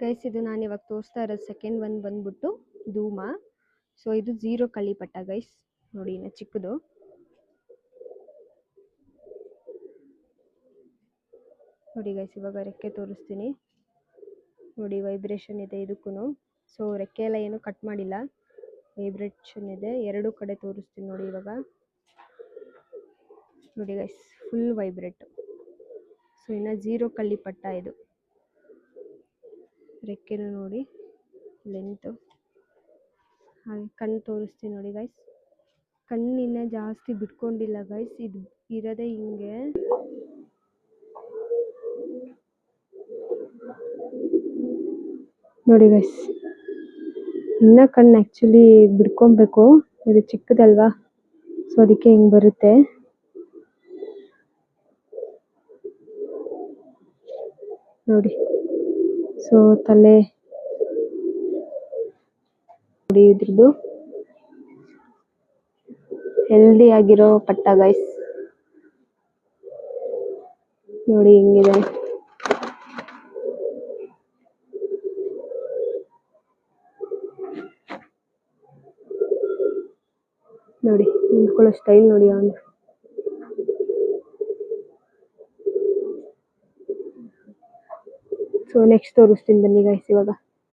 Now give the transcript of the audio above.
Guys ಇದು ನಾನು ಇವಾಗ ತೋರಿಸ್ತಾ ಇರೋದು ಸೆಕೆಂಡ್ ಒನ್ ಬಂದ್ಬಿಟ್ಟು ಧೂಮ. ಸೊ ಇದು 0 ಕಳಿಪಟ್ಟ ಗೈಸ್, ನೋಡಿ ಇನ್ನು ಚಿಕ್ಕದು. ನೋಡಿ ಗೈಸ್ ಇವಾಗ ರೆಕ್ಕೆ ತೋರಿಸ್ತೀನಿ ನೋಡಿ, ವೈಬ್ರೇಷನ್ ಇದೆ ಇದಕ್ಕೂ. ಸೊ ರೆಕ್ಕೆ ಎಲ್ಲ ಏನು ಕಟ್ ಮಾಡಿಲ್ಲ, ವೈಬ್ರೇಷನ್ ಇದೆ ಎರಡು ಕಡೆ ತೋರಿಸ್ತೀನಿ ನೋಡಿ. ಇವಾಗ ನೋಡಿ ಗೈಸ್ ಫುಲ್ ವೈಬ್ರೇಟ್. ಸೊ ಇನ್ನು 0 ಕಳ್ಳಿಪಟ್ಟ ಇದು. ರೆಕ್ಕೆನೂ ನೋಡಿ ಲೆಂತು. ಹಾಗೆ ಕಣ್ಣು ತೋರಿಸ್ತೀನಿ ನೋಡಿ ಗೈಸ್, ಕಣ್ಣಿನ ಜಾಸ್ತಿ ಬಿಟ್ಕೊಂಡಿಲ್ಲ ಗೈಸ್, ಇದು ಇರೋದೇ ಹಿಂಗೆ. ನೋಡಿ ಗೈಸ್ ಇನ್ನ ಕಣ್ಣು ಆ್ಯಕ್ಚುಲಿ ಬಿಡ್ಕೊಬೇಕು, ಇದು ಚಿಕ್ಕದಲ್ವಾ, ಸೊ ಅದಕ್ಕೆ ಹಿಂಗೆ ಬರುತ್ತೆ. ನೋಡಿ ಸೊ ತಲೆ ನೋಡಿ, ಇದ್ರದ್ದು ಹೆಲ್ದಿ ಆಗಿರೋ ಪಟ್ಟ ಗೈಸ್. ನೋಡಿ ಹಿಂಗಿದೆ. ನೋಡಿ ನಿಂತ್ಕೊಳ್ಳೋ ಸ್ಟೈಲ್ ನೋಡಿ ಅವನು. ಸೊ ನೆಕ್ಸ್ಟ್ ತೋರಿಸ್ತೀನಿ ಬನ್ನಿ ಗೈಸ್ ಇವಾಗ.